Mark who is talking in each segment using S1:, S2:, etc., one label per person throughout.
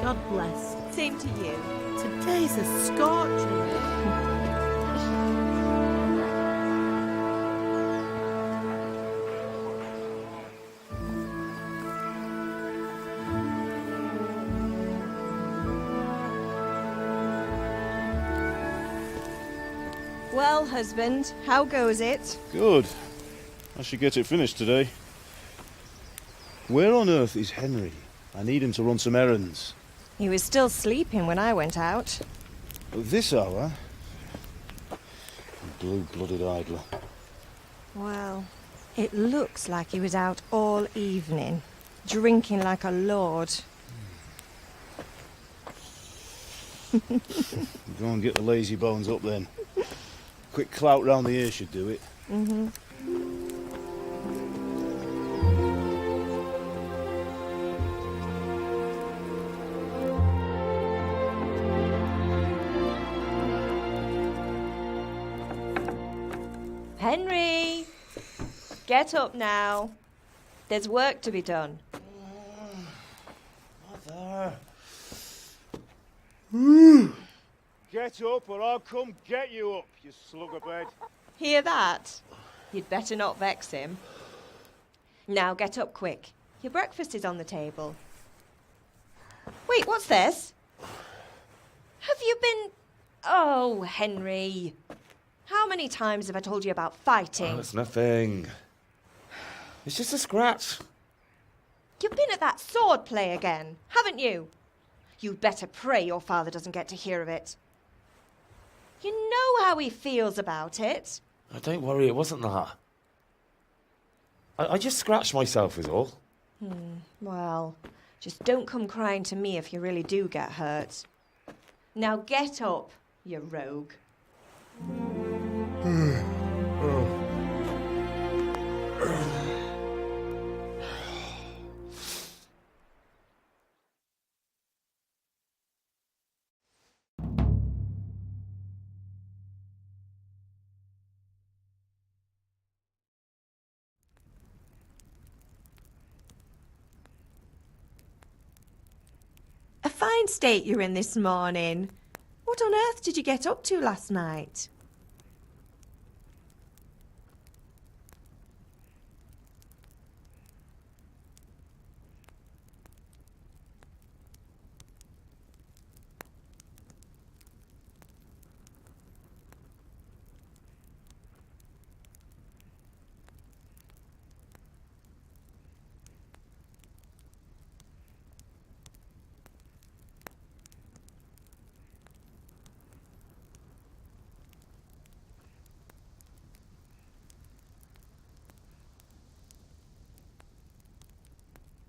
S1: God bless.
S2: Same to you.
S1: Today's a scorcher.
S2: Well, husband, how goes it?
S3: Good. I should get it finished today. Where on earth is Henry? I need him to run some errands.
S2: He was still sleeping when I went out.
S3: At this hour? Blue-blooded idler.
S2: Well, it looks like he was out all evening, drinking like a lord.
S3: Go and get the lazy bones up then. Quick clout round the ear should do it.
S2: Mm-hmm. Henry! Get up now. There's work to be done.
S3: Mother. Get up or I'll come get you up, you slugabed.
S2: Hear that? You'd better not vex him. Now get up quick. Your breakfast is on the table. Wait, what's this? Have you been... Oh, Henry. How many times have I told you about fighting?
S4: Oh, it's nothing. It's just a scratch.
S2: You've been at that sword play again, haven't you? You'd better pray your father doesn't get to hear of it. You know how he feels about it.
S4: Oh, don't worry, it wasn't that. I just scratched myself is all.
S2: Well, just don't come crying to me if you really do get hurt. Now get up, you rogue. A fine state you're in this morning. What on earth did you get up to last night?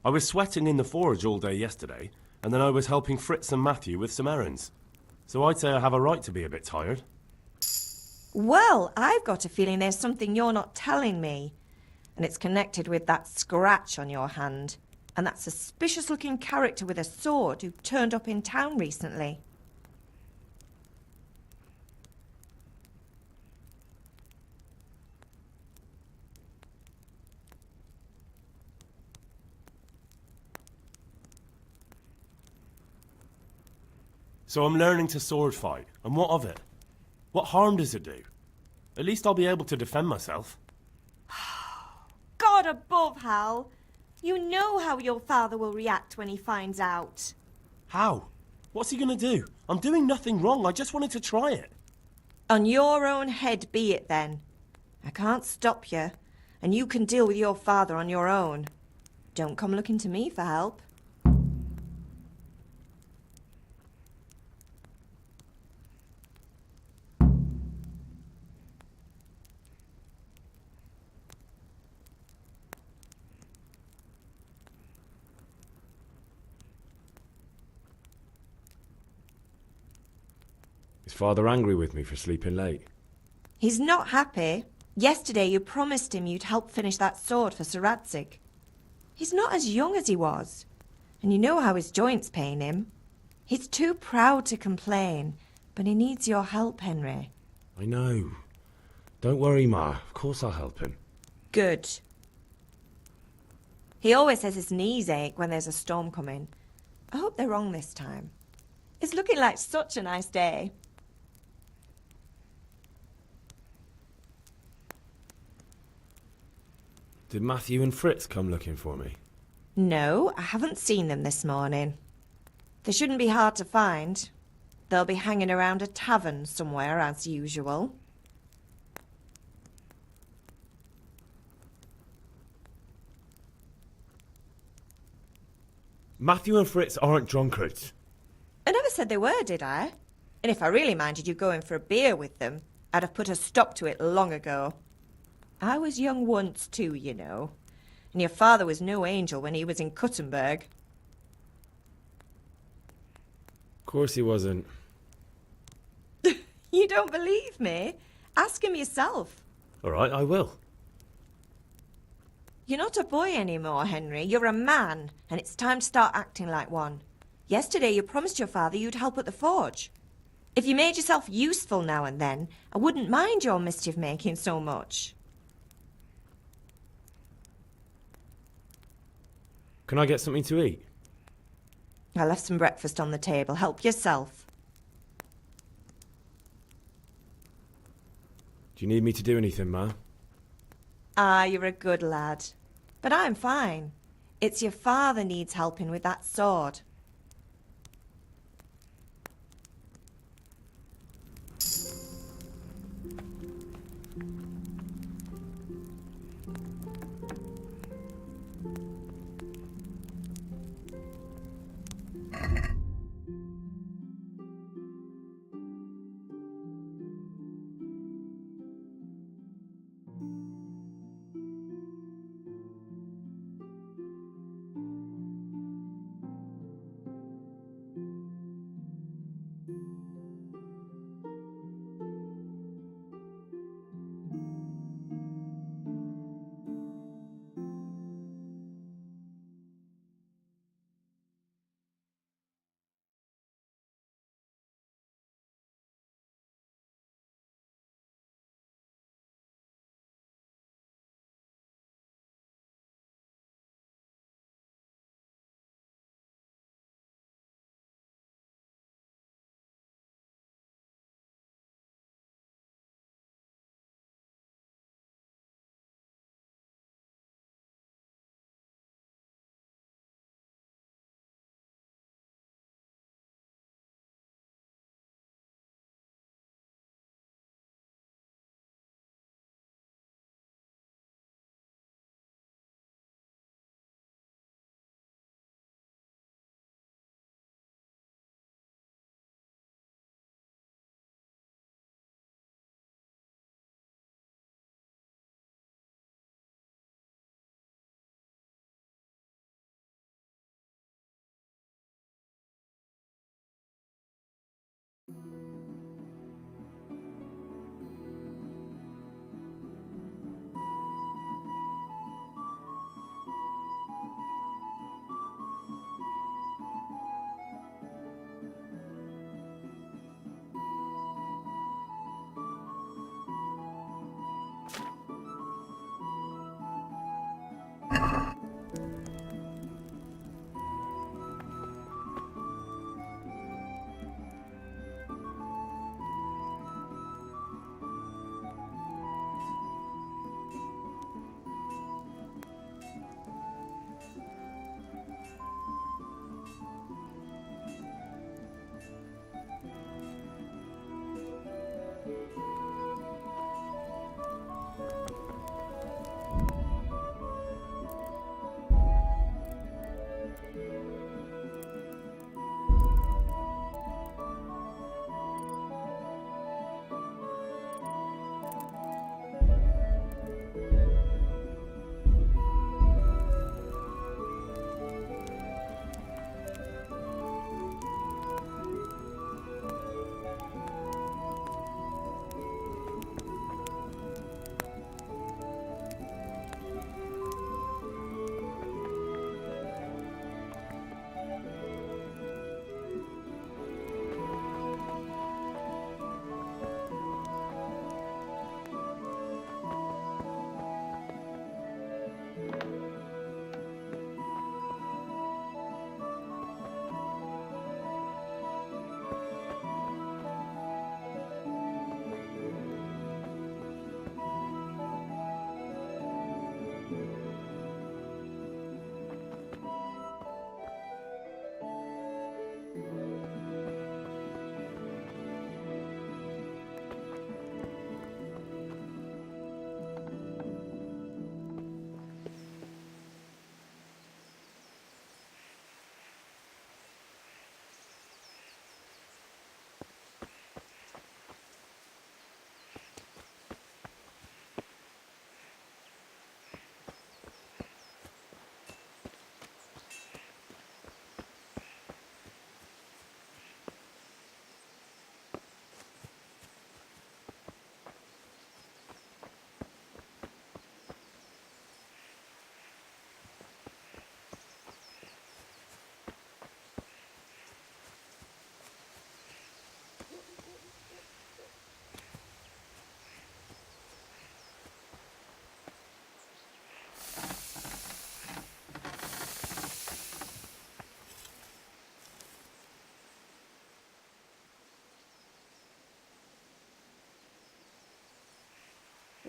S5: I was sweating in the forge all day yesterday, and then I was helping Fritz and Matthew with some errands. So I'd say I have a right to be a bit tired.
S2: Well, I've got a feeling there's something you're not telling me. And it's connected with that scratch on your hand. And that suspicious-looking character with a sword who turned up in town recently.
S5: So I'm learning to sword fight, and what of it? What harm does it do? At least I'll be able to defend myself.
S2: God above, Hal. You know how your father will react when he finds out.
S5: How? What's he gonna do? I'm doing nothing wrong, I just wanted to try it.
S2: On your own head be it then. I can't stop you, and you can deal with your father on your own. Don't come looking to me for help.
S4: Is Father angry with me for sleeping late?
S2: He's not happy. Yesterday you promised him you'd help finish that sword for Sir Radzig. He's not as young as he was, and you know how his joints pain him. He's too proud to complain, but he needs your help, Henry.
S4: I know. Don't worry, Ma. Of course I'll help him.
S2: Good. He always says his knees ache when there's a storm coming, I hope they're wrong this time. It's looking like such a nice day.
S4: Did Matthew and Fritz come looking for me?
S2: No, I haven't seen them this morning. They shouldn't be hard to find. They'll be hanging around a tavern somewhere as usual.
S4: Matthew and Fritz aren't drunkards.
S2: I never said they were, did I? And if I really minded you going for a beer with them, I'd have put a stop to it long ago. I was young once too, you know. And your father was no angel when he was in Cuttenberg.
S4: Of course he wasn't.
S2: You don't believe me? Ask him yourself.
S4: All right, I will.
S2: You're not a boy anymore, Henry. You're a man, and it's time to start acting like one. Yesterday you promised your father you'd help at the forge. If you made yourself useful now and then, I wouldn't mind your mischief-making so much.
S4: Can I get something to eat?
S2: I left some breakfast on the table. Help yourself.
S4: Do you need me to do anything, Ma?
S2: Ah, you're a good lad. But I'm fine. It's your father needs helping with that sword.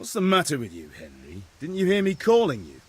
S3: What's the matter with you, Henry? Didn't you hear me calling you?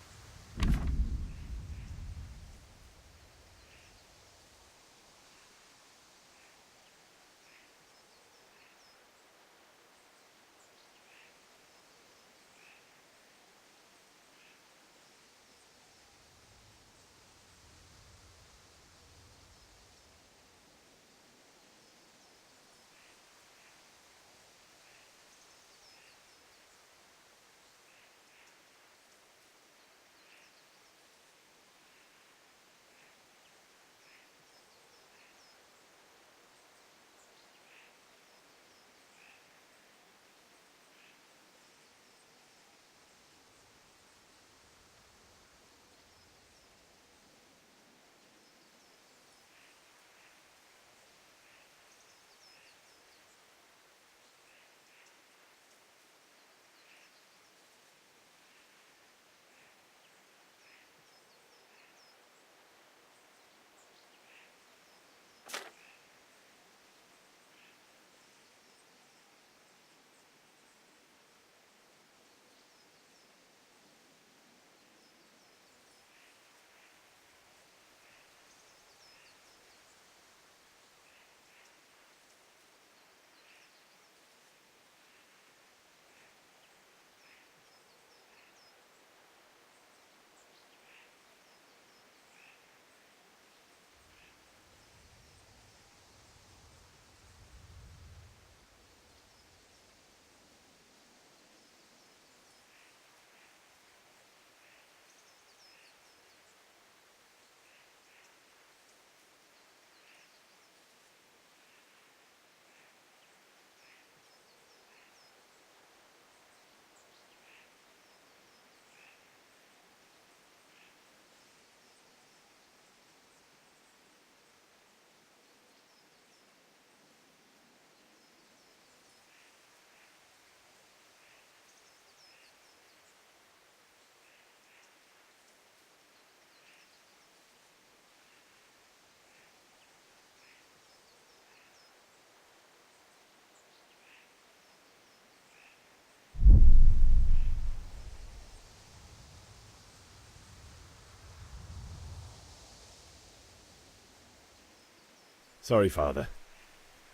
S4: Sorry, Father.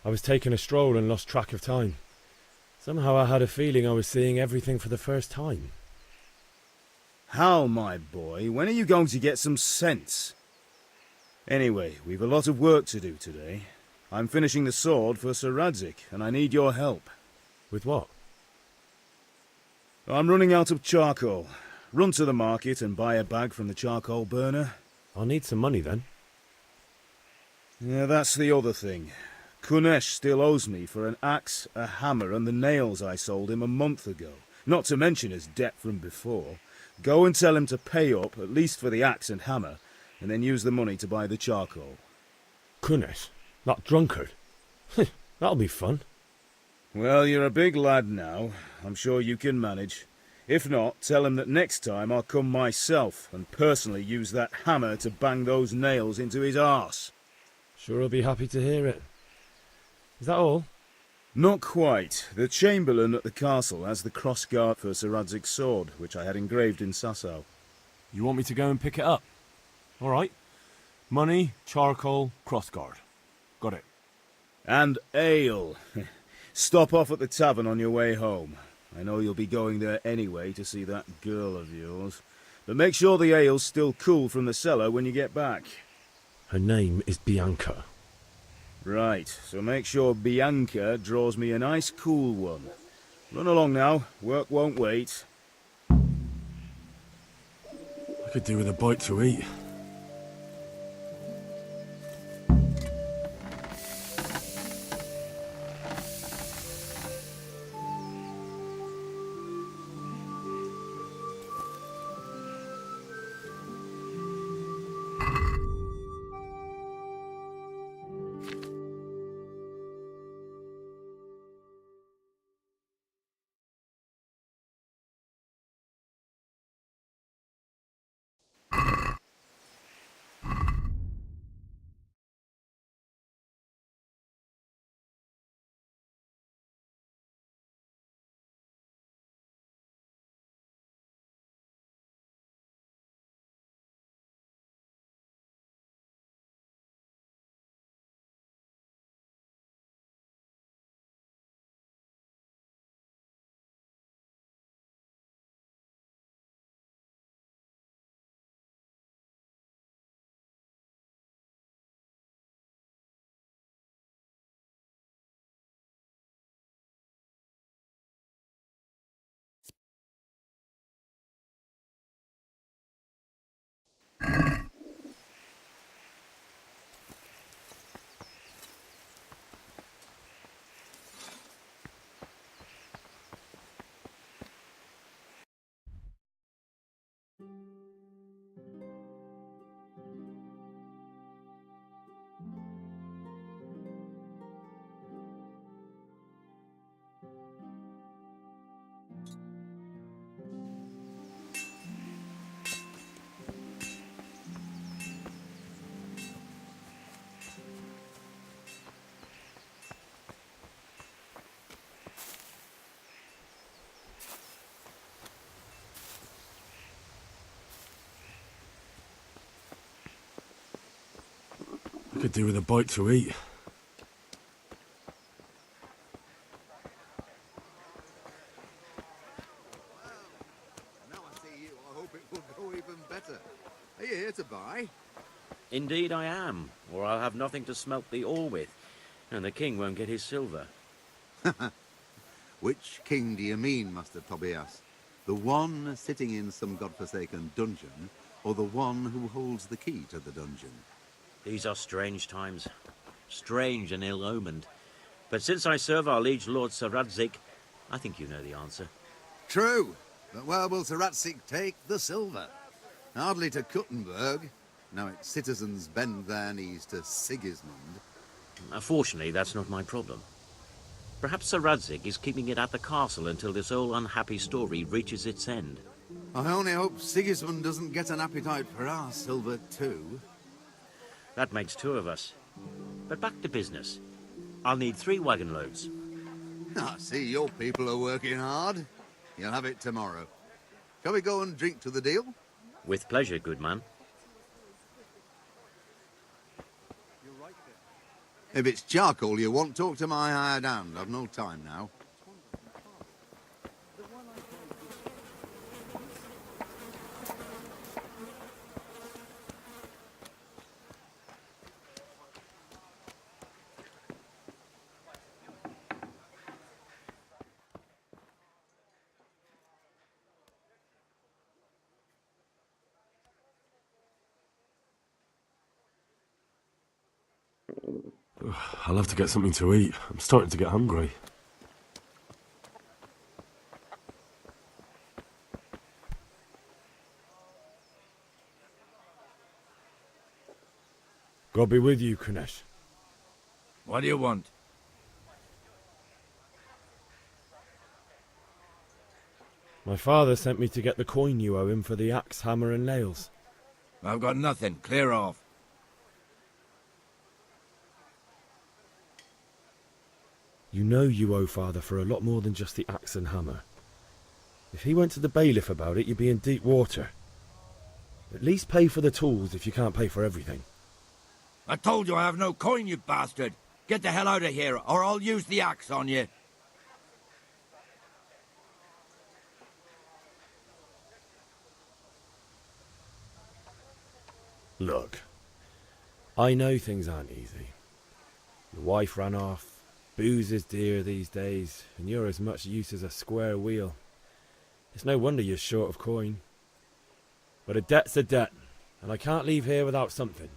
S4: I was taking a stroll and lost track of time. Somehow I had a feeling I was seeing everything for the first time.
S3: Hal, my boy, when are you going to get some sense? Anyway, we've a lot of work to do today. I'm finishing the sword for Sir Radzig, and I need your help.
S4: With what?
S3: I'm running out of charcoal. Run to the market and buy a bag from the charcoal burner.
S4: I'll need some money then.
S3: Yeah, that's the other thing. Kunesh still owes me for an axe, a hammer, and the nails I sold him a month ago. Not to mention his debt from before. Go and tell him to pay up, at least for the axe and hammer, and then use the money to buy the charcoal.
S4: Kunesh? That drunkard? That'll be fun.
S3: Well, you're a big lad now. I'm sure you can manage. If not, tell him that next time I'll come myself and personally use that hammer to bang those nails into his arse.
S4: Sure I'll be happy to hear it. Is that all?
S3: Not quite. The Chamberlain at the castle has the crossguard for Sir Radzig's sword, which I had engraved in Sasau.
S5: You want me to go and pick it up? All right. Money, charcoal, crossguard. Got it.
S3: And ale. Stop off at the tavern on your way home. I know you'll be going there anyway to see that girl of yours. But make sure the ale's still cool from the cellar when you get back.
S4: Her name is Bianca.
S3: Right, so make sure Bianca draws me a nice cool one. Run along now, work won't wait.
S5: I could do with a bite to eat. I could do with a bite to eat.
S6: Now I see you, I hope it will go even better. Are you here to buy?
S7: Indeed I am, or I'll have nothing to smelt the ore with, and the king won't get his silver.
S6: Which king do you mean, Master Tobias? The one sitting in some godforsaken dungeon, or the one who holds the key to the dungeon?
S7: These are strange times, strange and ill-omened. But since I serve our liege lord Sir Radzig, I think you know the answer.
S6: True, but where will Sir Radzig take the silver? Hardly to Kuttenberg. Now its citizens bend their knees to Sigismund.
S7: Fortunately, that's not my problem. Perhaps Sir Radzig is keeping it at the castle until this whole unhappy story reaches its end.
S6: I only hope Sigismund doesn't get an appetite for our silver too.
S7: That makes 2 of us. But back to business. I'll need 3 wagon loads.
S6: I see your people are working hard. You'll have it tomorrow. Shall we go and drink to the deal?
S7: With pleasure, good man.
S6: If it's charcoal you want, talk to my hired hand. I've no time now.
S5: I'll have to get something to eat. I'm starting to get hungry.
S4: God be with you, Kunesh.
S8: What do you want?
S4: My father sent me to get the coin you owe him for the axe, hammer and nails.
S8: I've got nothing. Clear off.
S4: You know you owe father for a lot more than just the axe and hammer. If he went to the bailiff about it, you'd be in deep water. At least pay for the tools if you can't pay for everything.
S8: I told you I have no coin, you bastard. Get the hell out of here, or I'll use the axe on you.
S4: Look, I know things aren't easy. Your wife ran off, booze is dear these days, and you're as much use as a square wheel. It's no wonder you're short of coin. But a debt's a debt, and I can't leave here without something.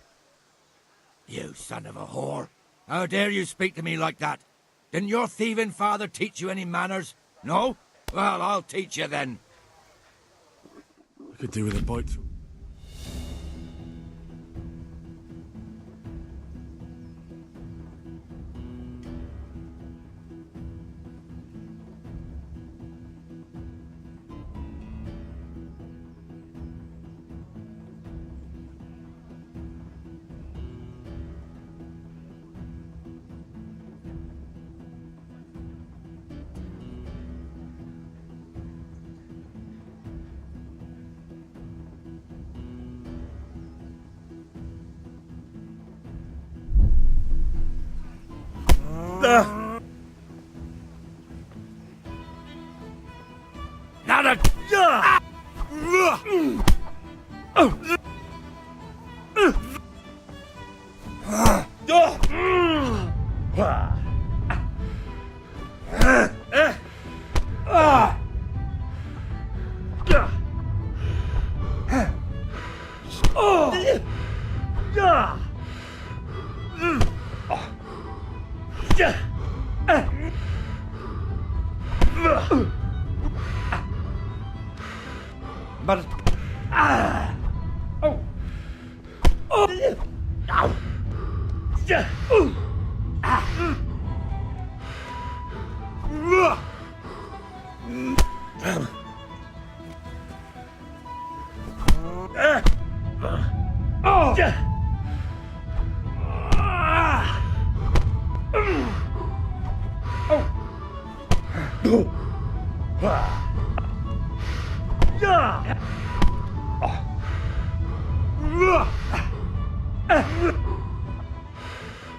S8: You son of a whore. How dare you speak to me like that? Didn't your thieving father teach you any manners? No? Well, I'll teach you then.
S5: I could do with a bite to...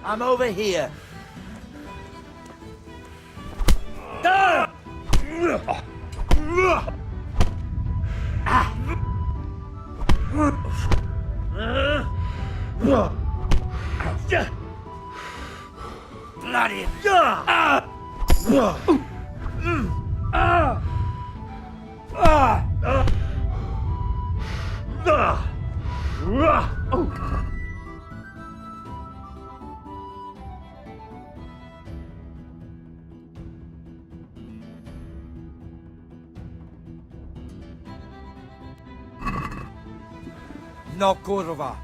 S8: I'm over here. Bloody. No kurwa.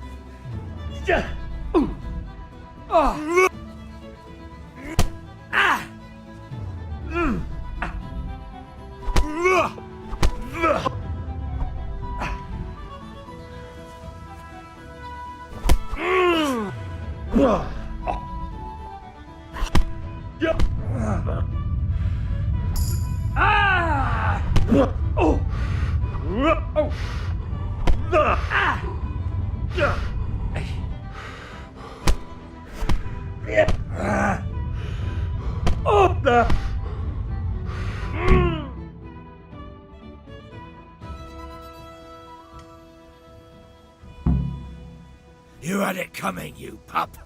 S8: You had it coming, you pup.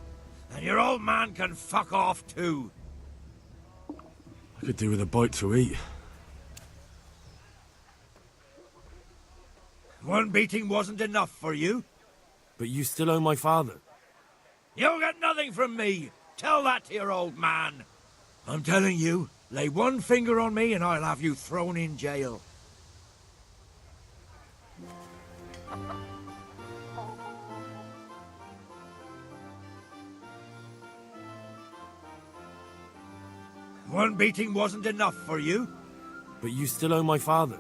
S8: And your old man can fuck off too.
S5: I could do with a bite to eat.
S8: One beating wasn't enough for you?
S4: But you still owe my father.
S8: You'll get nothing from me. Tell that to your old man. I'm telling you, lay one finger on me and I'll have you thrown in jail. One beating wasn't enough for you?
S4: But you still owe my father.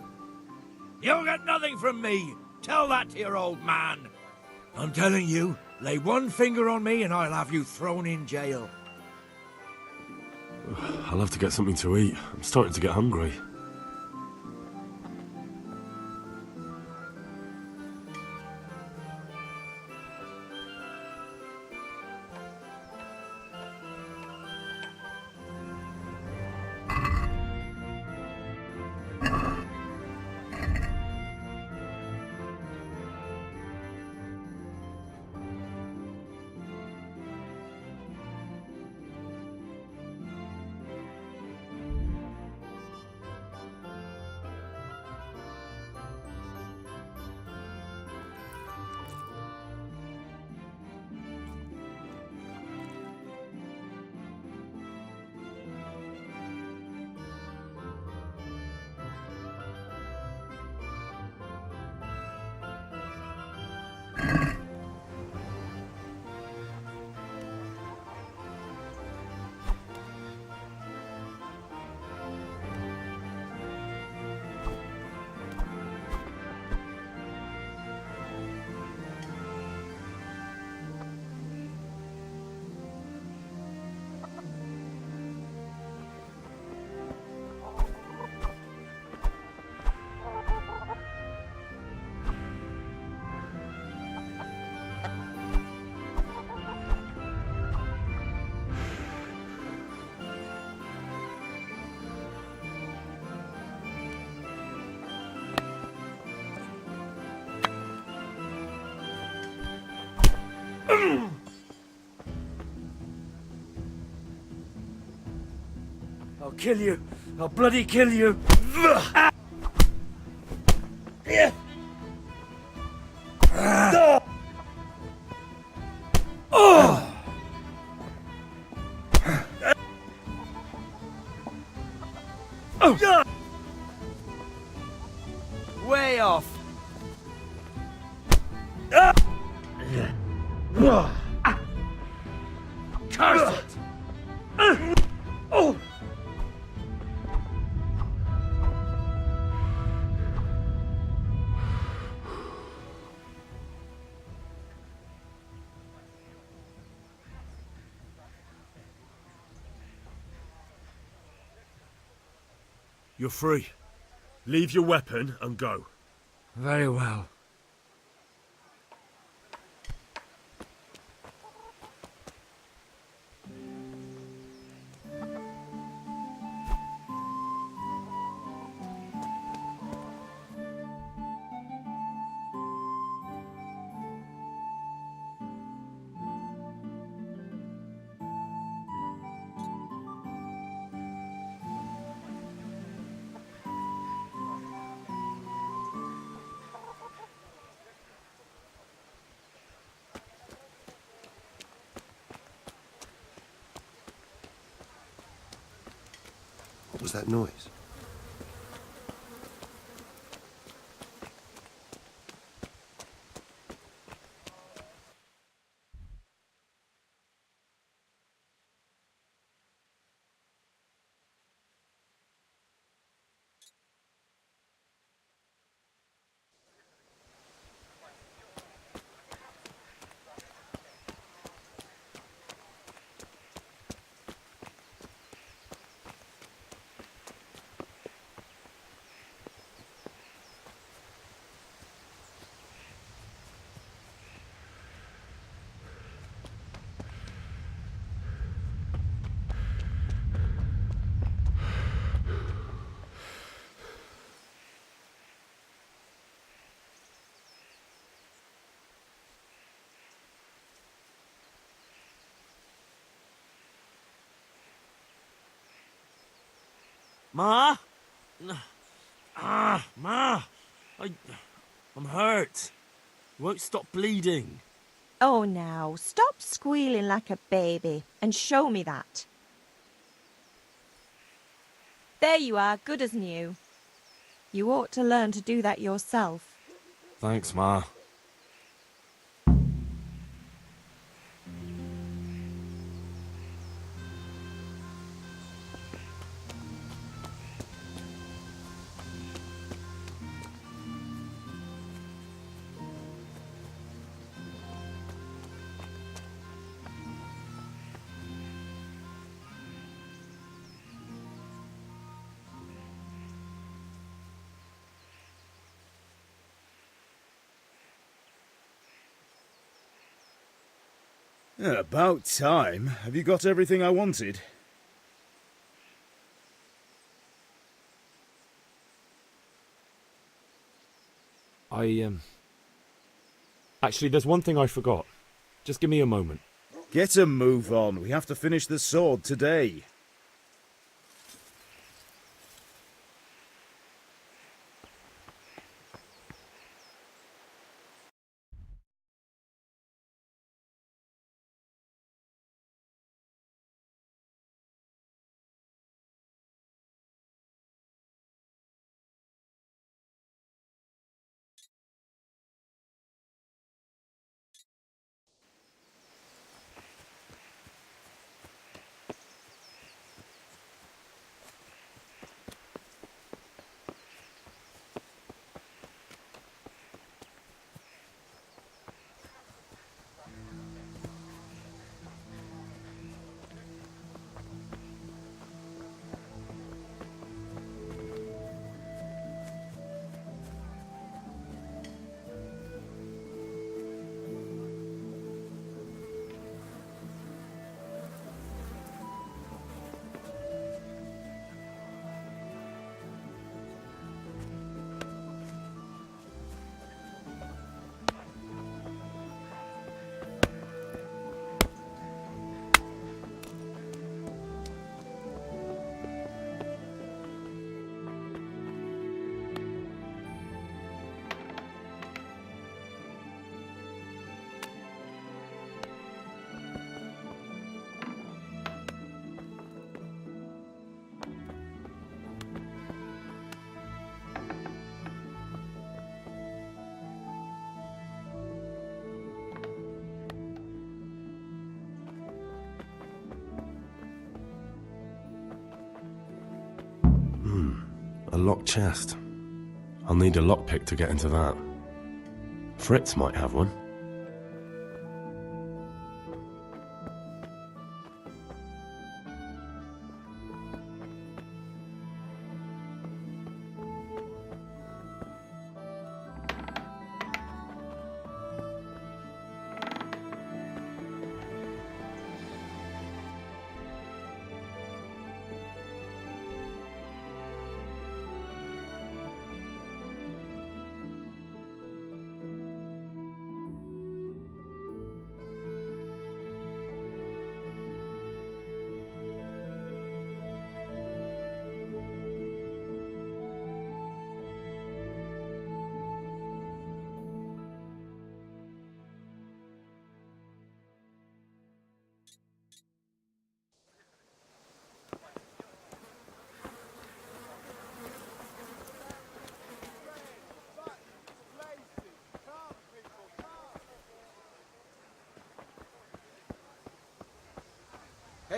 S8: You'll get nothing from me. Tell that to your old man. I'm telling you, lay one finger on me and I'll have you thrown in jail.
S5: I'll have to get something to eat. I'm starting to get hungry.
S8: I'll kill you. I'll bloody kill you. Way off. Curse it!
S5: You're free. Leave your weapon and go.
S8: Very well.
S9: What was that noise?
S5: Ma? Ma! I'm hurt. You won't stop bleeding.
S2: Oh, now, stop squealing like a baby and show me that. There you are, good as new. You ought to learn to do that yourself.
S5: Thanks, Ma.
S3: About time. Have you got everything I wanted?
S4: Actually, there's one thing I forgot. Just give me a moment.
S3: Get a move on. We have to finish the sword today.
S5: A locked chest. I'll need a lockpick to get into that. Fritz might have one.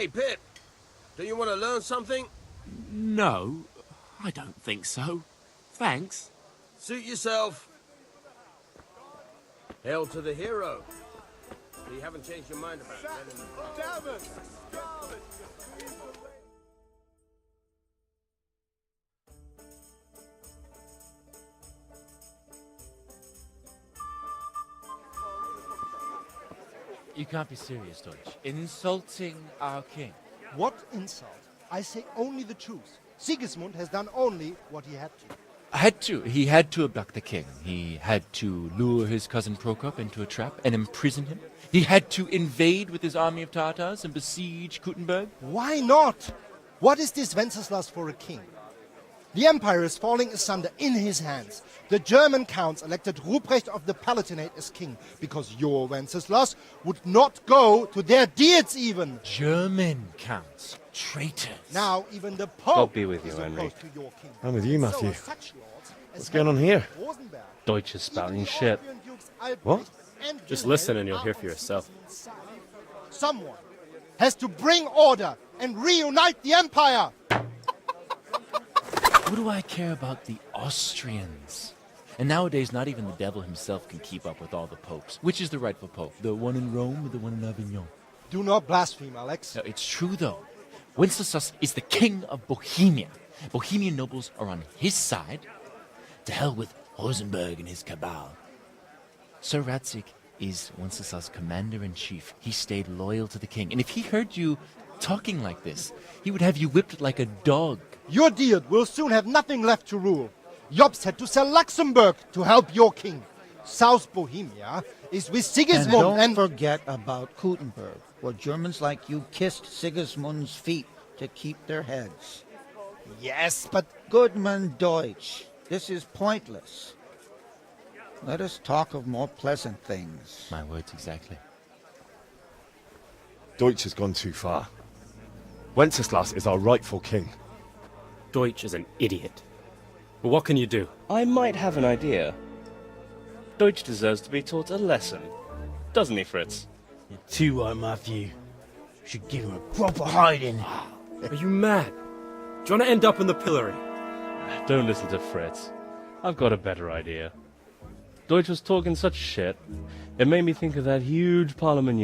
S9: Hey, Pip. Do you want to learn something?
S10: No, I don't think so. Thanks.
S9: Suit yourself. Hail to the hero. So you haven't changed your mind about it.
S10: You can't be serious, Deutsch. Insulting our king.
S11: What insult? I say only the truth. Sigismund has done only what he had to.
S10: He had to abduct the king. He had to lure his cousin Prokop into a trap and imprison him. He had to invade with his army of Tartars and besiege Kuttenberg.
S11: Why not? What is this Wenceslas for a king? The empire is falling asunder in his hands. The German counts elected Ruprecht of the Palatinate as king because your Wenceslas would not go to their deeds even.
S10: German counts. Traitors.
S11: Now even the Pope
S4: God be with you,
S11: is
S4: Henry.
S11: opposed to your king.
S4: I'm with you,
S11: So
S4: Matthew.
S11: are such lords as
S4: What's going on here?
S11: Rosenberg.
S4: Deutsch is spouting
S11: Even the
S4: shit.
S11: Austrian dukes Albrecht
S4: What?
S11: and
S4: Just
S11: Wilhelm
S4: listen and you'll
S11: are
S4: hear for
S11: on
S4: yourself.
S11: Sigismund's side. Someone has to bring order and reunite the empire.
S10: What do I care about the Austrians? And nowadays, not even the devil himself can keep up with all the popes. Which is the rightful pope? The one in Rome or the one in Avignon?
S11: Do not blaspheme, Alex.
S10: No, it's true, though. Wenceslas is the king of Bohemia. Bohemian nobles are on his side. To hell with Rosenberg and his cabal. Sir Radzik is Wenceslas' commander-in-chief. He stayed loyal to the king. And if he heard you talking like this, he would have you whipped like a dog.
S11: Your Diet will soon have nothing left to rule. Jobst had to sell Luxembourg to help your king. South Bohemia is with Sigismund
S12: And don't forget about Kuttenberg, where Germans like you kissed Sigismund's feet to keep their heads.
S11: Yes, but
S12: Goodman Deutsch, this is pointless. Let us talk of more pleasant things.
S10: My words exactly.
S4: Deutsch has gone too far. Wenceslas is our rightful king.
S13: Deutsch is an idiot. But what can you do?
S14: I might have an idea. Deutsch deserves to be taught a lesson. Doesn't he, Fritz?
S15: You're too right, Matthew. Should give him a proper hiding.
S13: Are you mad? Do you want to end up in the pillory?
S14: Don't listen to Fritz. I've got a better idea. Deutsch was talking such shit, it made me think of that huge parliament.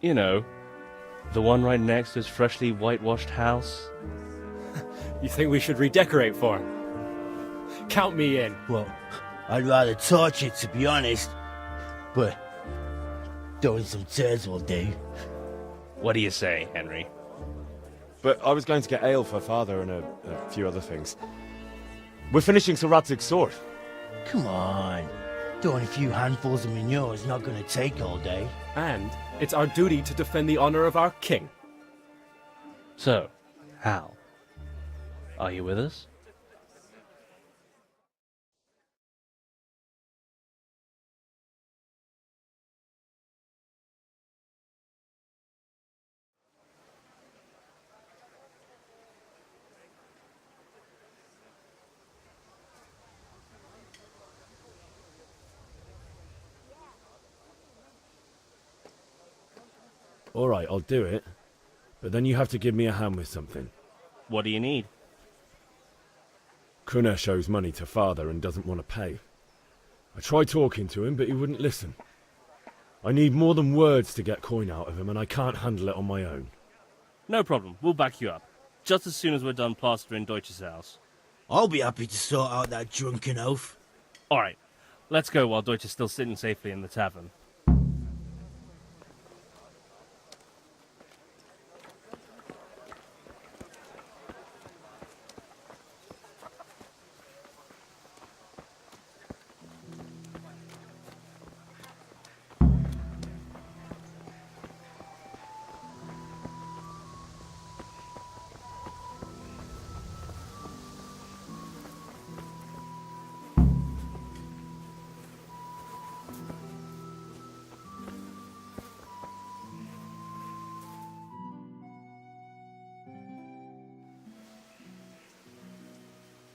S14: You know, the one right next to his freshly whitewashed house.
S13: You think we should redecorate for him? Count me in.
S15: Well, I'd rather torch it, to be honest. But throwing some turds will do.
S14: What do you say, Henry?
S4: But I was going to get ale for father and a few other things. We're finishing Sir Radzig's sword.
S15: Come on. Throwing a few handfuls of manure is not going to take all day.
S13: And it's our duty to defend the honor of our king.
S14: So, Hal, are you with us?
S4: All right, I'll do it. But then you have to give me a hand with something.
S14: What do you need?
S4: Kunesh owes money to father and doesn't want to pay. I tried talking to him, but he wouldn't listen. I need more than words to get coin out of him, and I can't handle it on my own.
S14: No problem, we'll back you up. Just as soon as we're done plastering Deutsch's house.
S15: I'll be happy to sort out that drunken oaf.
S14: Alright, let's go while Deutsch is still sitting safely in the tavern.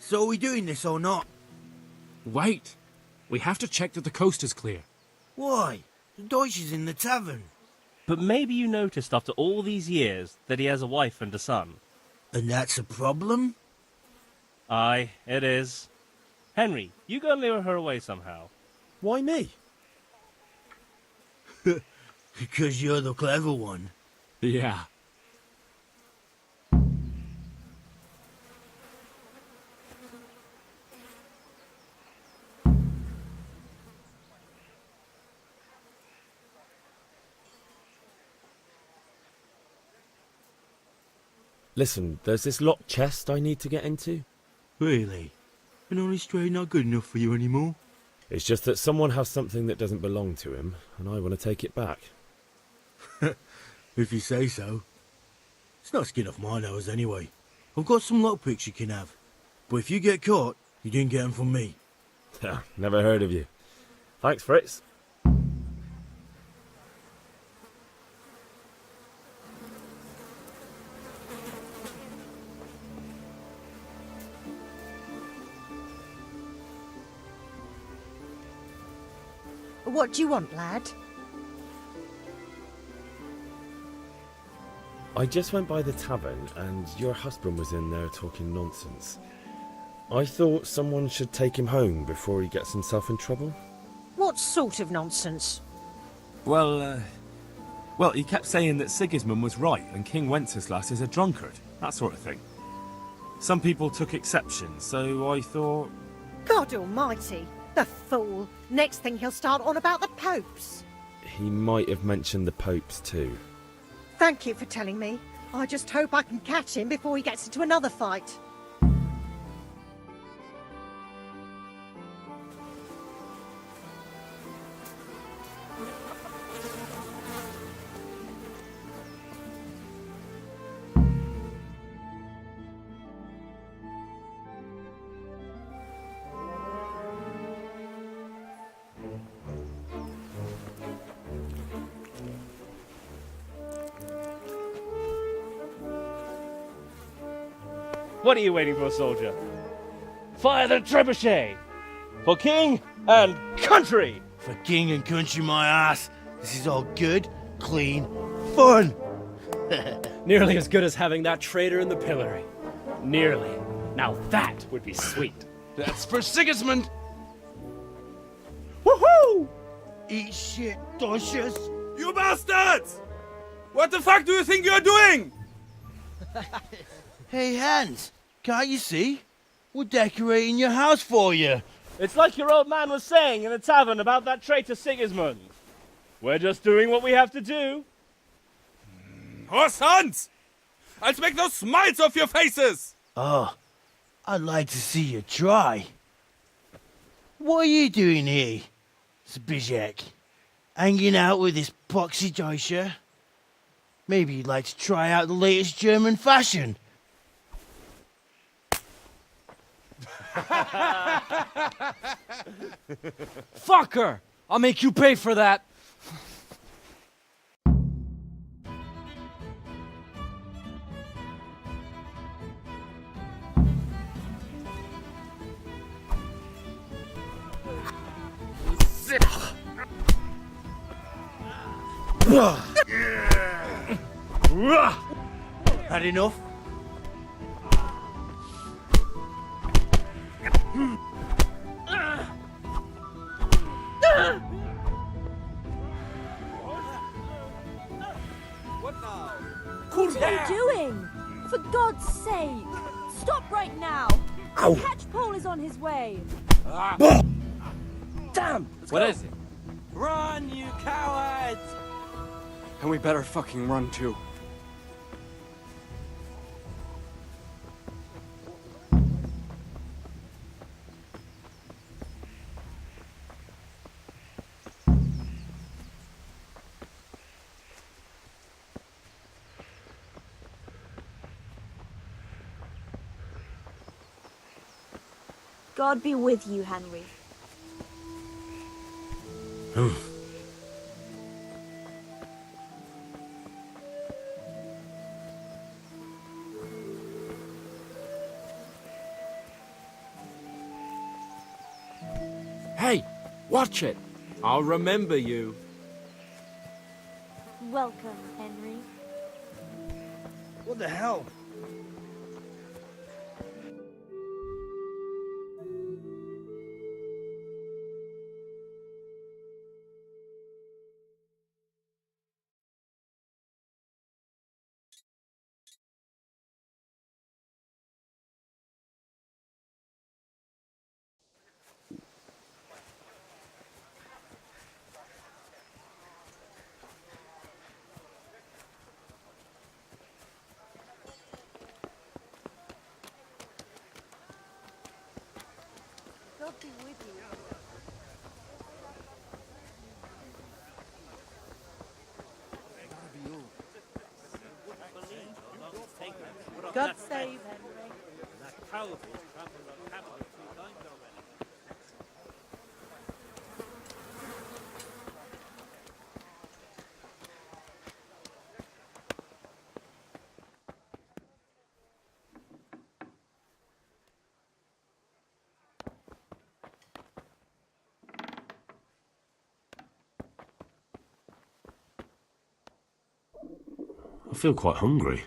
S15: So are we doing this or not?
S10: Wait. We have to check that the coast is clear.
S15: Why? The Deutsch is in the tavern.
S14: But maybe you noticed after all these years that he has a wife and a son.
S15: And that's a problem?
S14: Aye, it is. Henry, you go and lure her away somehow.
S4: Why me?
S15: Because you're the clever one.
S9: Yeah.
S4: Listen, there's this locked chest I need to get into.
S15: Really? An honest trade not good enough for you anymore?
S4: It's just that someone has something that doesn't belong to him, and I want to take it back.
S15: If you say so. It's not skin off my nose anyway. I've got some lockpicks you can have. But if you get caught, you didn't get them from me.
S4: Never heard of you. Thanks, Fritz.
S2: What do you want, lad?
S4: I just went by the tavern and your husband was in there talking nonsense. I thought someone should take him home before he gets himself in trouble.
S2: What sort of nonsense?
S5: Well, he kept saying that Sigismund was right and King Wenceslas is a drunkard, that sort of thing. Some people took exception, so I thought...
S1: God almighty, the fool. Next thing he'll start on about the popes.
S4: He might have mentioned the popes too.
S1: Thank you for telling me. I just hope I can catch him before he gets into another fight.
S14: What are you waiting for, soldier? Fire the trebuchet! For king and country!
S15: For king and country, my ass. This is all good, clean, fun.
S13: Nearly as good as having that traitor in the pillory. Nearly. Now that would be sweet.
S9: That's for Sigismund!
S15: Woohoo! Eat shit, doshes.
S9: You bastards! What the fuck do you think you're doing?
S15: Hey, Hans, can't you see? We're decorating your house for you.
S14: It's like your old man was saying in the tavern about that traitor Sigismund. We're just doing what we have to do.
S9: Horse Hans! I'll make those smiles off your faces!
S15: Oh, I'd like to see you try. What are you doing here, Zbyszek? Hanging out with this poxy Deutscher? Maybe you'd like to try out the latest German fashion.
S13: Fucker! I'll make you pay for that.
S15: Had enough?
S16: What are you doing? For God's sake! Stop right now!
S15: Ow.
S16: Catch Paul is on his way!
S13: Damn! What is it?
S8: Run, you cowards!
S13: And we better fucking run too.
S16: God be with you, Henry.
S13: Hey, watch it. I'll remember you.
S16: Welcome, Henry.
S15: What the hell?
S16: God be with you. God save Henry.
S7: That coward was trampling on capital 2 times already.
S5: I feel quite hungry.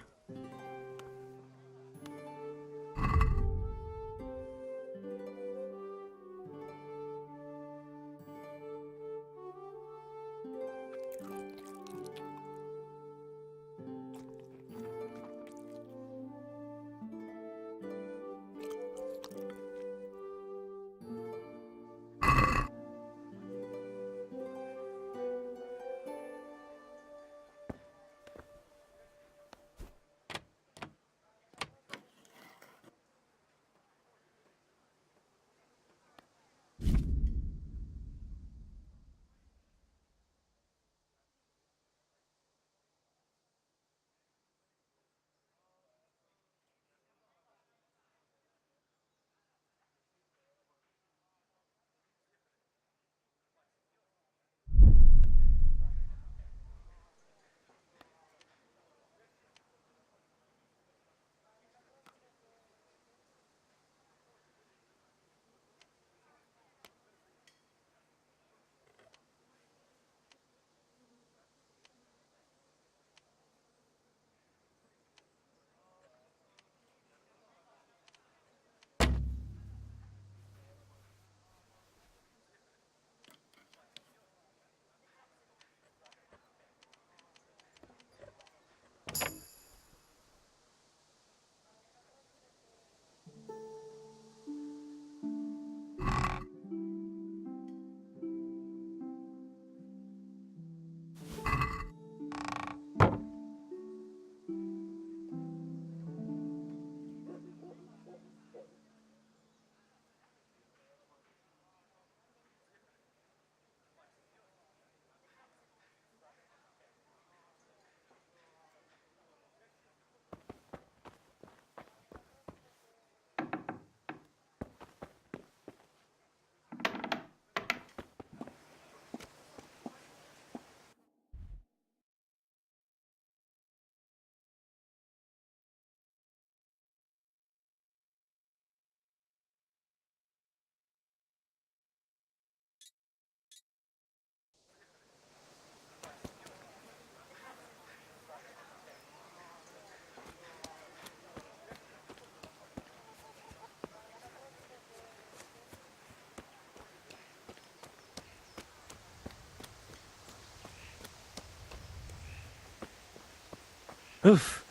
S15: Oof.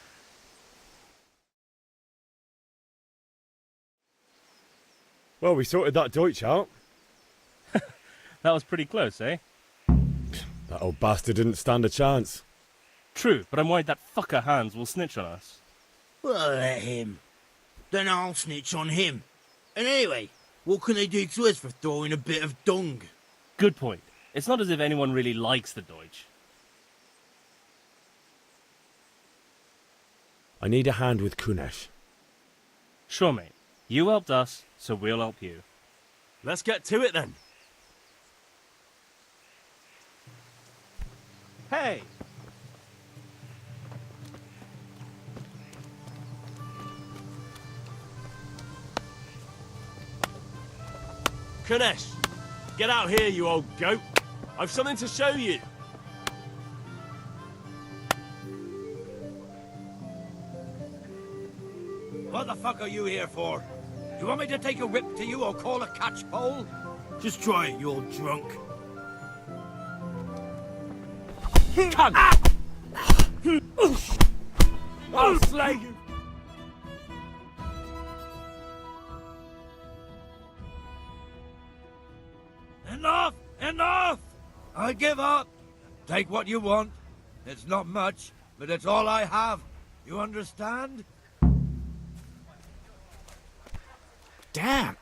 S4: Well, we sorted that Deutsch out.
S14: That was pretty close, eh?
S4: That old bastard didn't stand a chance.
S14: True, but I'm worried that fucker Hans will snitch on us.
S15: Well, let him. Then I'll snitch on him. And anyway, what can they do to us for throwing a bit of dung?
S14: Good point. It's not as if anyone really likes the Deutsch.
S4: I need a hand with Kunesh.
S14: Sure, mate. You helped us, so we'll help you.
S5: Let's get to it then.
S14: Hey!
S5: Kunesh, get out here, you old goat. I've something to show you.
S8: the fuck are you here for? Do you want me to take a whip to you or call a catchpole?
S15: Just try it, you old drunk.
S8: Cunt!
S15: I'll slay you.
S8: Enough! Enough! I give up. Take what you want. It's not much, but it's all I have. You understand?
S15: Damn.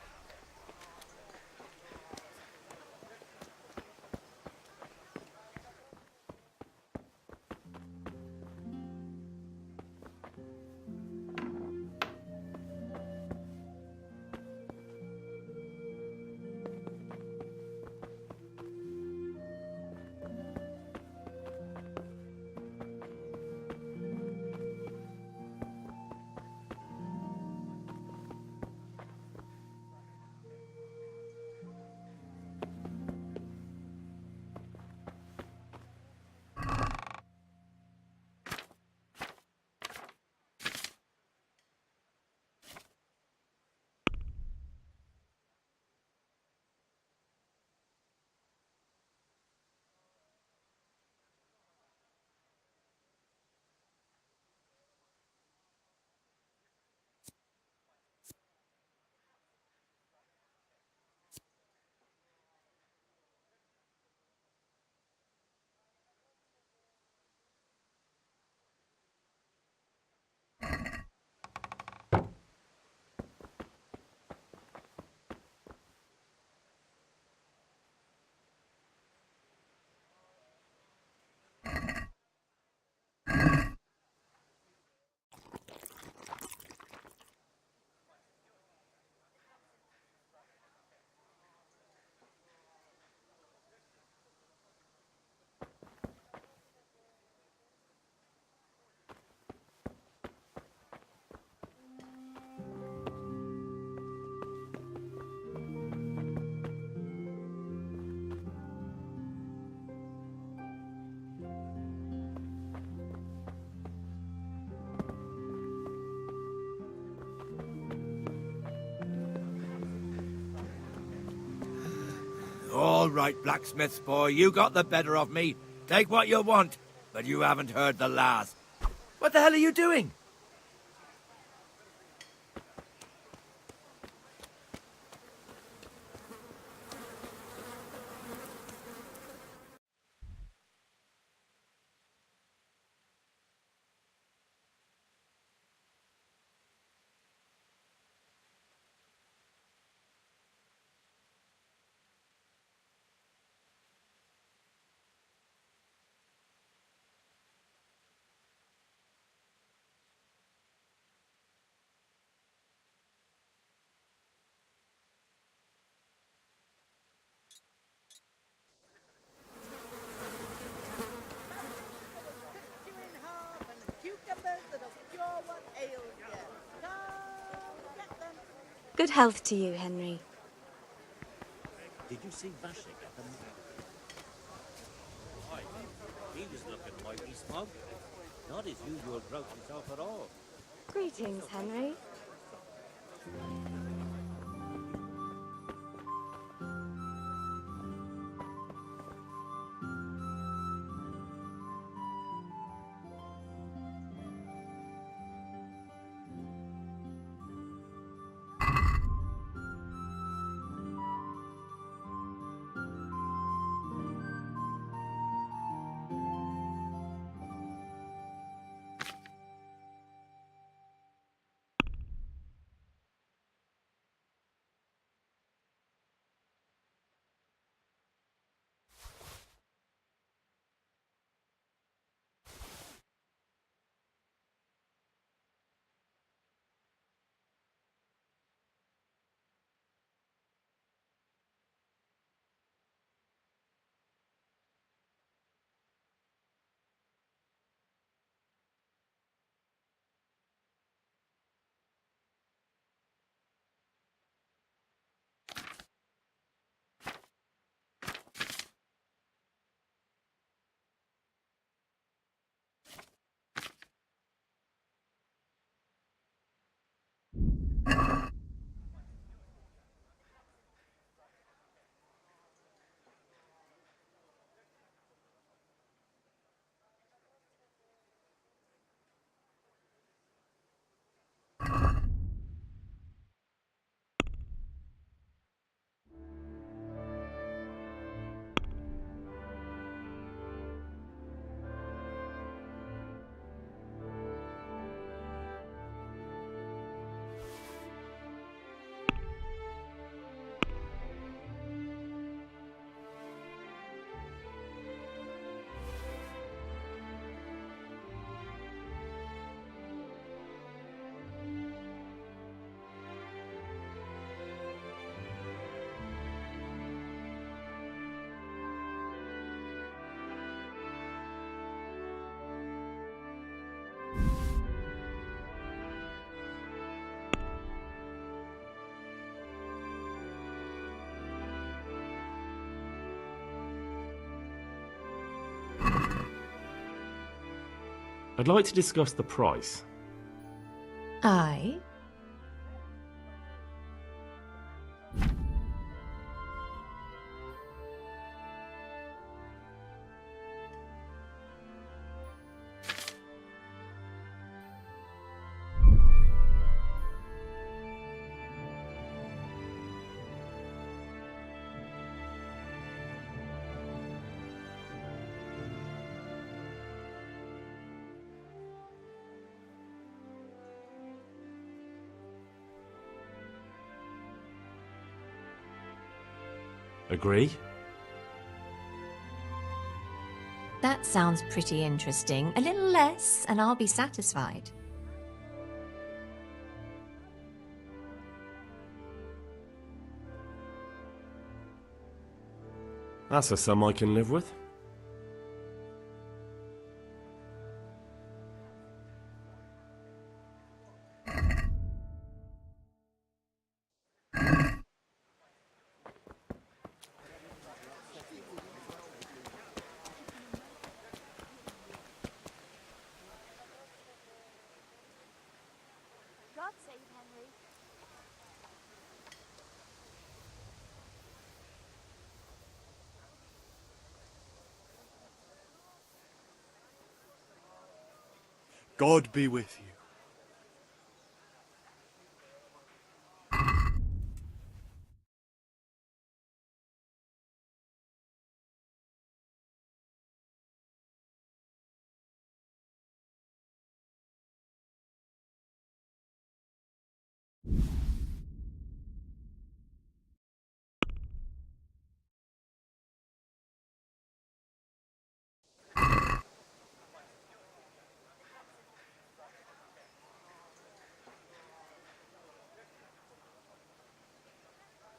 S8: All right, blacksmith's boy, you got the better of me. Take what you want, but you haven't heard the last. What the hell are you doing?
S16: Good health to you, Henry.
S7: Did you see Vashik at the Why, he was looking mighty smug. Not his usual grouchy self at all.
S16: Greetings, Henry.
S5: I'd like to discuss the price.
S17: Aye.
S5: Agree?
S17: That sounds pretty interesting. A little less, and I'll be satisfied.
S5: That's a sum I can live with.
S16: God save Henry.
S9: God be with you.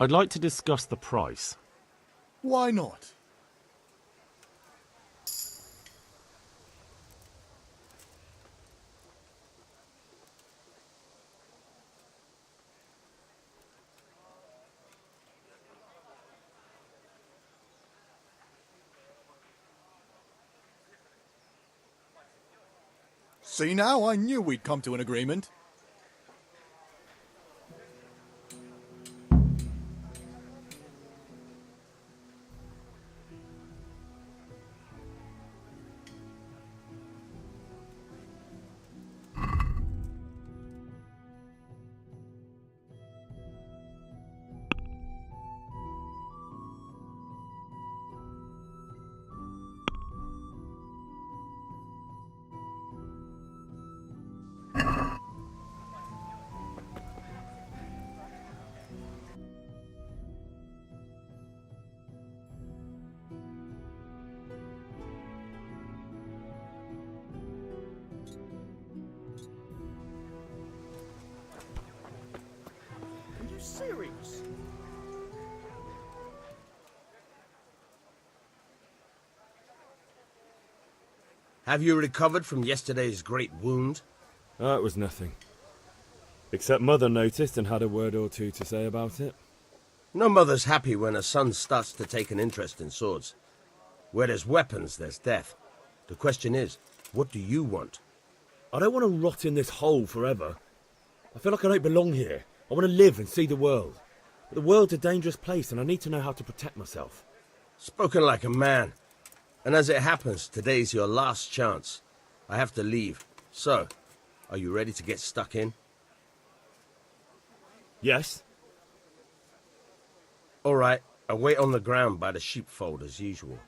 S5: I'd like to discuss the price.
S9: Why not? See now, I knew we'd come to an agreement.
S15: Are you serious?
S18: Have you recovered from yesterday's great wound?
S4: Oh, it was nothing. Except Mother noticed and had a word or two to say about it.
S18: No mother's happy when a son starts to take an interest in swords. Where there's weapons, there's death. The question is, what do you want?
S4: I don't want to rot in this hole forever. I feel like I don't belong here. I want to live and see the world. But the world's a dangerous place and I need to know how to protect myself.
S18: Spoken like a man. And as it happens, today's your last chance. I have to leave. So, are you ready to get stuck in?
S4: Yes.
S18: All right, I'll wait on the ground by the sheepfold as usual.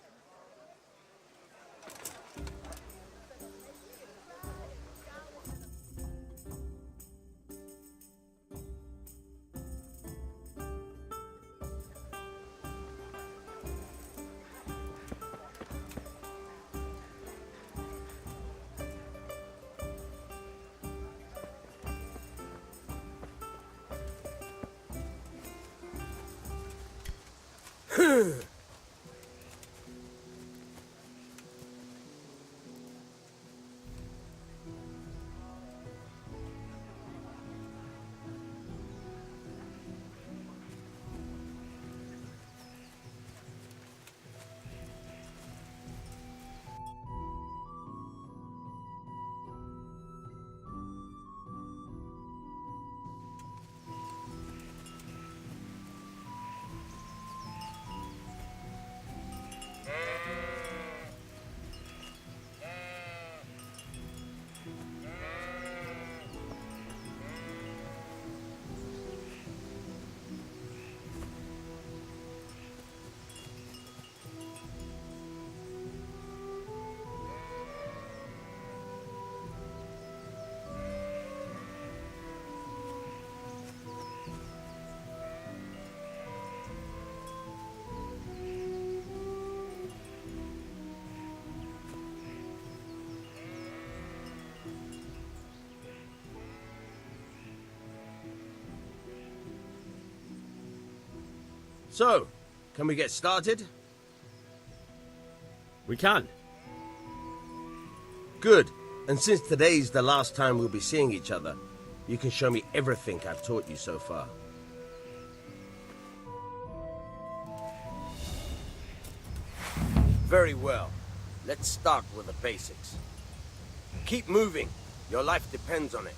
S18: So, can we get started?
S4: We can.
S18: Good. And since today's the last time we'll be seeing each other, you can show me everything I've taught you so far. Very well. Let's start with the basics. Keep moving. Your life depends on it.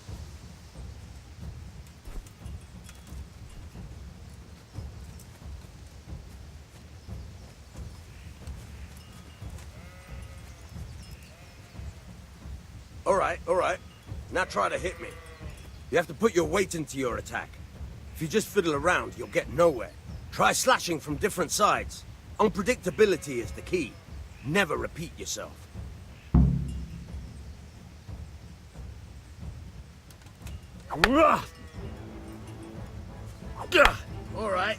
S18: All right. Now try to hit me. You have to put your weight into your attack. If you just fiddle around, you'll get nowhere. Try slashing from different sides. Unpredictability is the key. Never repeat yourself. All right.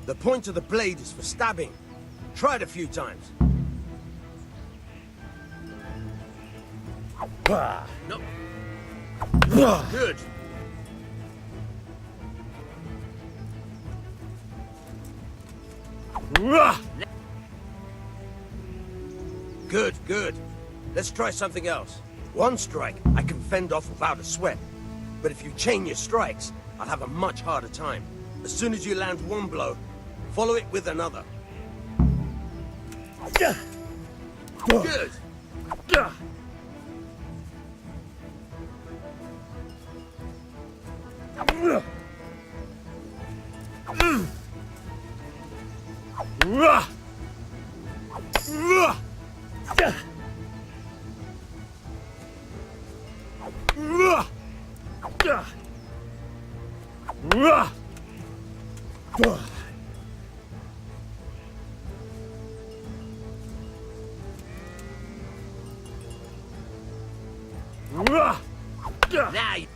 S18: The point of the blade is for stabbing. Try it a few times. No. Good. Good. Let's try something else. One strike I can fend off without a sweat. But if you chain your strikes, I'll have a much harder time. As soon as you land one blow, follow it with another. Good. Now you...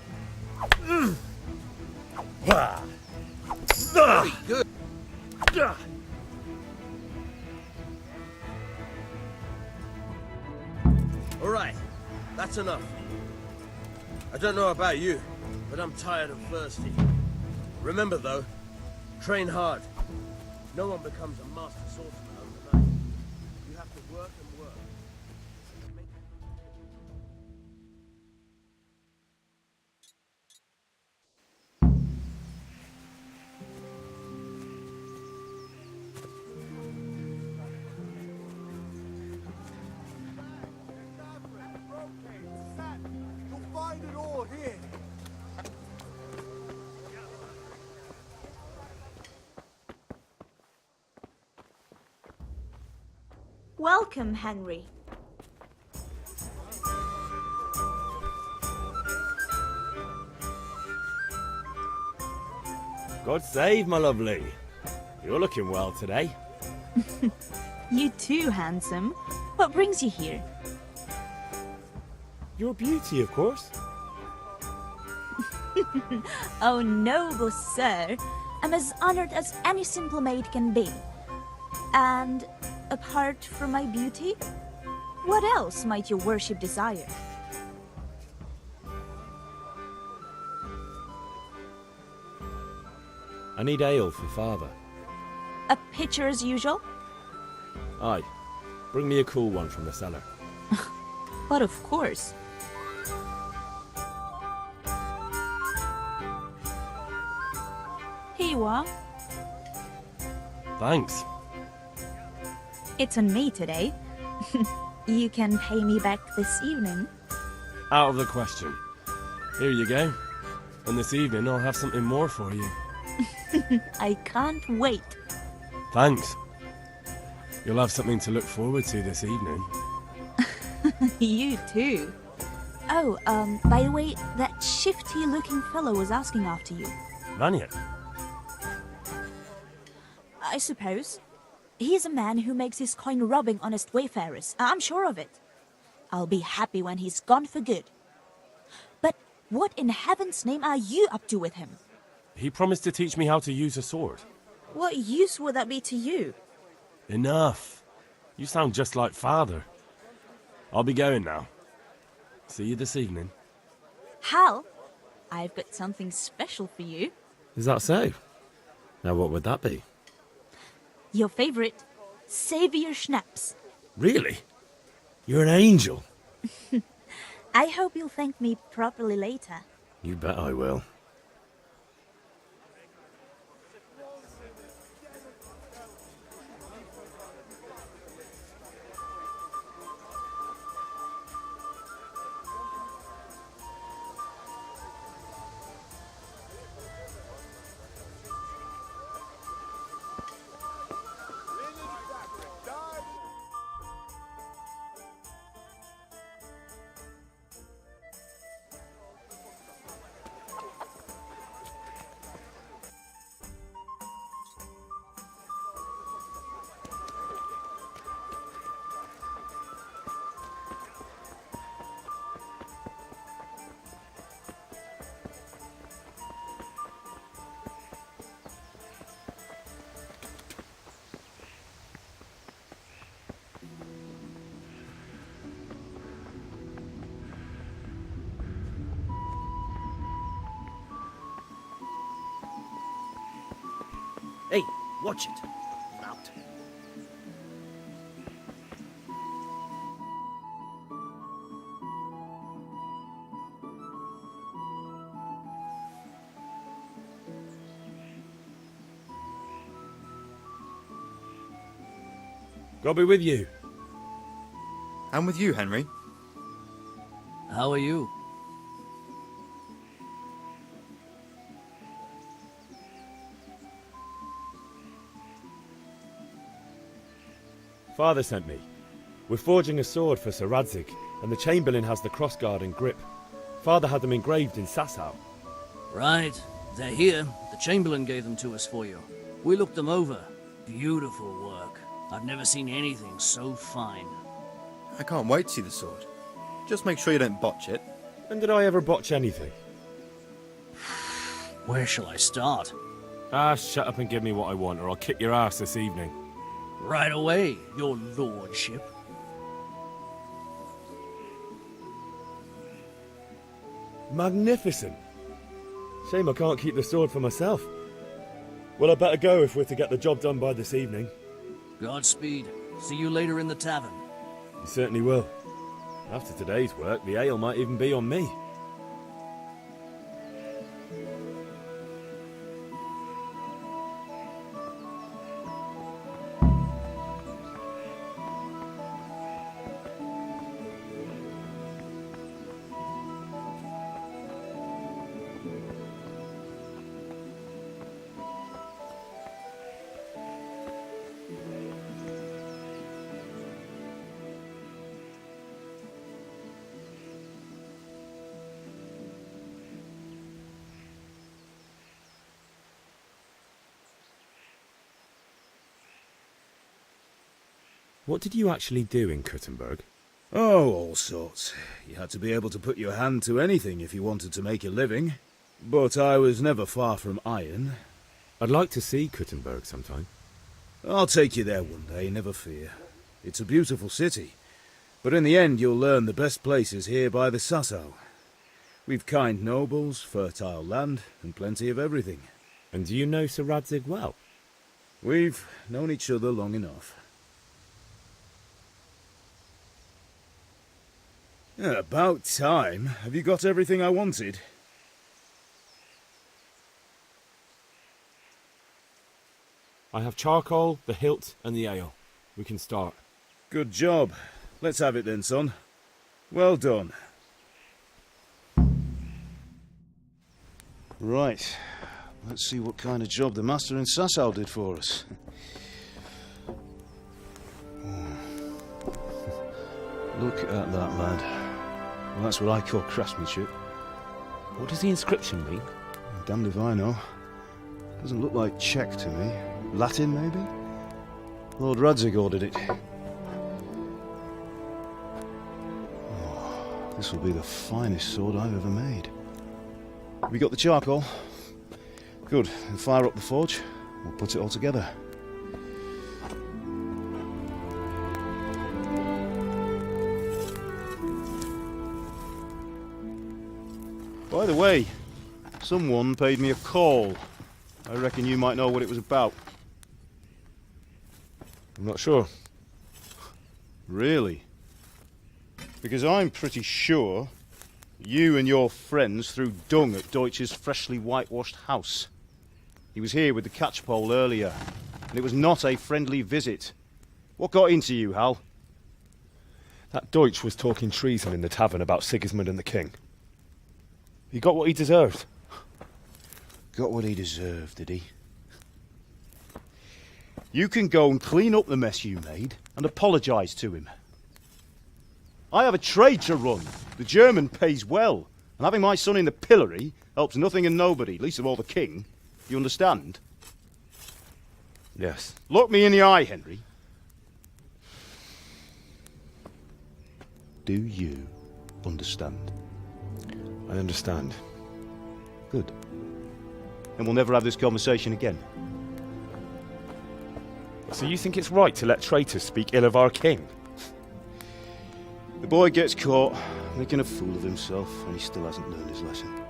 S18: Very good. All right, that's enough. I don't know about you, but I'm tired and thirsty. Remember though, train hard. No one becomes a master swordsman overnight. You have to work and work.
S16: Welcome, Henry.
S4: God save, my lovely. You're looking well today.
S16: You too, handsome. What brings you here?
S4: Your beauty, of course.
S16: Oh, noble sir. I'm as honored as any simple maid can be. And apart from my beauty, what else might your worship desire?
S4: I need ale for father.
S16: A pitcher as usual?
S4: Aye. Bring me a cool one from the cellar.
S16: But of course. Here you are.
S14: Thanks.
S16: It's on me today. You can pay me back this evening.
S14: Out of the question. Here you go. And this evening I'll have something more for you.
S16: I can't wait.
S14: Thanks. You'll have something to look forward to this evening.
S16: You too. Oh, by the way, that shifty-looking fellow was asking after you.
S14: Vanya?
S16: I suppose. He's a man who makes his coin robbing honest wayfarers. I'm sure of it. I'll be happy when he's gone for good. But what in heaven's name are you up to with him?
S14: He promised to teach me how to use a sword.
S16: What use would that be to you?
S14: Enough. You sound just like father.
S5: I'll be going now. See you this evening.
S16: Hal, I've got something special for you.
S4: Is that so? Now what would that be?
S16: Your favorite Savior Schnapps.
S4: Really? You're an angel.
S16: I hope you'll thank me properly later.
S4: You bet I will.
S19: Hey, watch it. Out.
S4: God be with you.
S20: And with you, Henry.
S18: How are you?
S4: Father sent me. We're forging a sword for Sir Radzig, and the Chamberlain has the crossguard and grip. Father had them engraved in Sasau.
S18: Right. They're here. The Chamberlain gave them to us for you. We looked them over. Beautiful work. I've never seen anything so fine.
S20: I can't wait to see the sword. Just make sure you don't botch it.
S4: When did I ever botch anything?
S18: Where shall I start?
S4: Shut up and give me what I want, or I'll kick your ass this evening.
S18: Right away, your lordship.
S4: Magnificent. Shame I can't keep the sword for myself. Well, I better go if we're to get the job done by this evening.
S18: Godspeed. See you later in the tavern.
S4: You certainly will. After today's work, the ale might even be on me. What did you actually do in Kuttenberg?
S3: Oh, all sorts. You had to be able to put your hand to anything if you wanted to make a living. But I was never far from iron.
S4: I'd like to see Kuttenberg sometime.
S3: I'll take you there one day, never fear. It's a beautiful city. But in the end you'll learn the best places here by the Sasau. We've kind nobles, fertile land, and plenty of everything.
S4: And do you know Sir Radzig well?
S3: We've known each other long enough. About time. Have you got everything I wanted?
S4: I have charcoal, the hilt, and the ale. We can start.
S3: Good job. Let's have it then, son. Well done. Right. Let's see what kind of job the master in Sasau did for us. Look at that, lad. Well, that's what I call craftsmanship.
S4: What does the inscription mean?
S3: Damned if I know. Doesn't look like Czech to me. Latin, maybe? Lord Radzig ordered it. Oh, this will be the finest sword I've ever made. Have you got the charcoal? Good. Then fire up the forge. We'll put it all together. By the way, someone paid me a call. I reckon you might know what it was about.
S4: I'm not sure.
S3: Really? Because I'm pretty sure you and your friends threw dung at Deutsch's freshly whitewashed house. He was here with the catchpole earlier, and it was not a friendly visit. What got into you, Hal?
S4: That Deutsch was talking treason in the tavern about Sigismund and the king. He got what he deserved.
S3: Got what he deserved, did he? You can go and clean up the mess you made and apologise to him. I have a trade to run. The German pays well, and having my son in the pillory helps nothing and nobody, least of all the king. You understand?
S4: Yes.
S3: Look me in the eye, Henry. Do you understand?
S4: I understand.
S3: Good. And we'll never have this conversation again.
S4: So you think it's right to let traitors speak ill of our king?
S3: The boy gets caught making a fool of himself, and he still hasn't learned his lesson.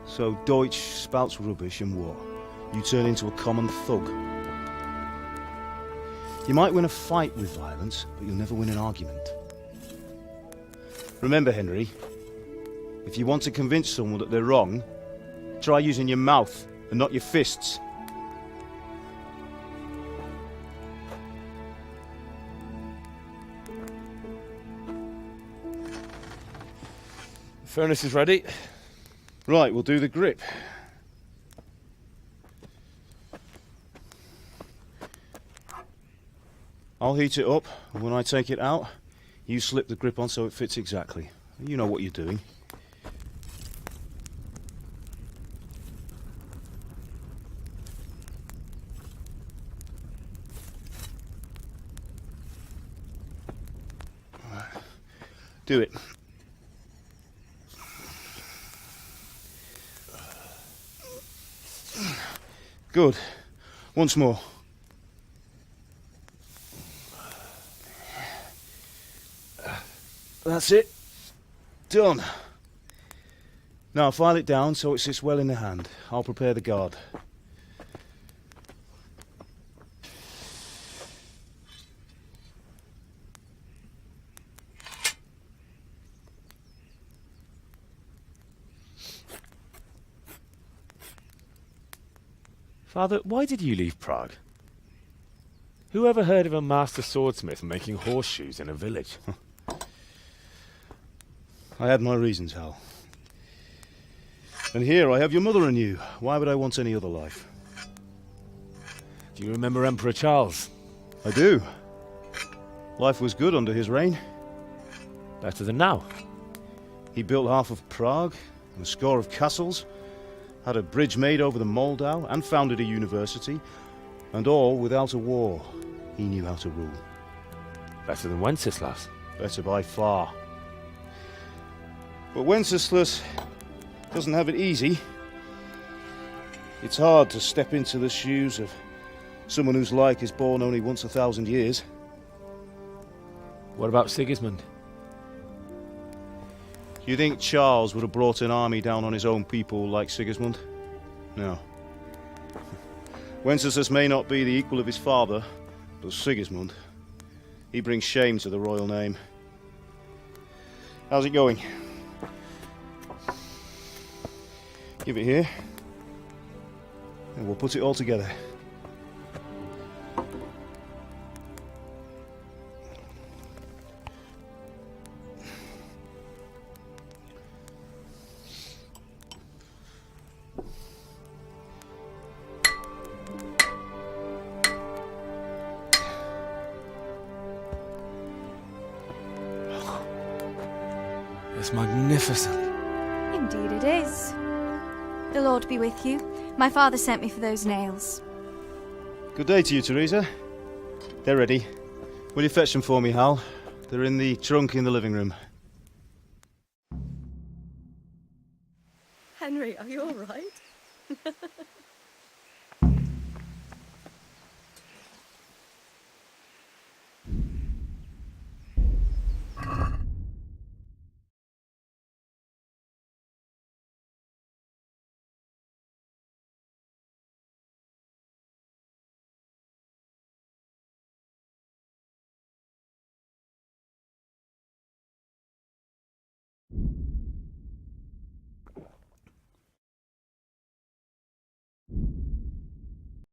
S3: So Deutsch spouts rubbish, and what? You turn into a common thug. You might win a fight with violence, but you'll never win an argument. Remember, Henry, if you want to convince someone that they're wrong, try using your mouth and not your fists.
S4: The furnace is ready.
S3: Right, we'll do the grip. I'll heat it up, and when I take it out, you slip the grip on so it fits exactly. You know what you're doing. Do it. Good. Once more. That's it. Done. Now file it down so it sits well in the hand. I'll prepare the guard.
S4: Father, why did you leave Prague? Who ever heard of a master swordsmith making horseshoes in a village?
S3: I had my reasons, Hal. And here I have your mother and you. Why would I want any other life?
S4: Do you remember Emperor Charles?
S3: I do. Life was good under his reign.
S4: Better than now.
S3: He built half of Prague and a score of castles, had a bridge made over the Moldau, and founded a university, and all without a war. He knew how to rule.
S4: Better than Wenceslas.
S3: Better by far. But Wenceslas doesn't have it easy. It's hard to step into the shoes of someone whose like is born only once 1,000 years.
S4: What about Sigismund?
S3: You think Charles would have brought an army down on his own people like Sigismund? No. Wenceslas may not be the equal of his father, but Sigismund, he brings shame to the royal name. How's it going? Give it here, and we'll put it all together.
S4: It's magnificent.
S21: Indeed it is. The Lord be with you. My father sent me for those nails.
S3: Good day to you, Teresa. They're ready. Will you fetch them for me, Hal? They're in the trunk in the living room.
S2: Henry, are you all right?
S4: you.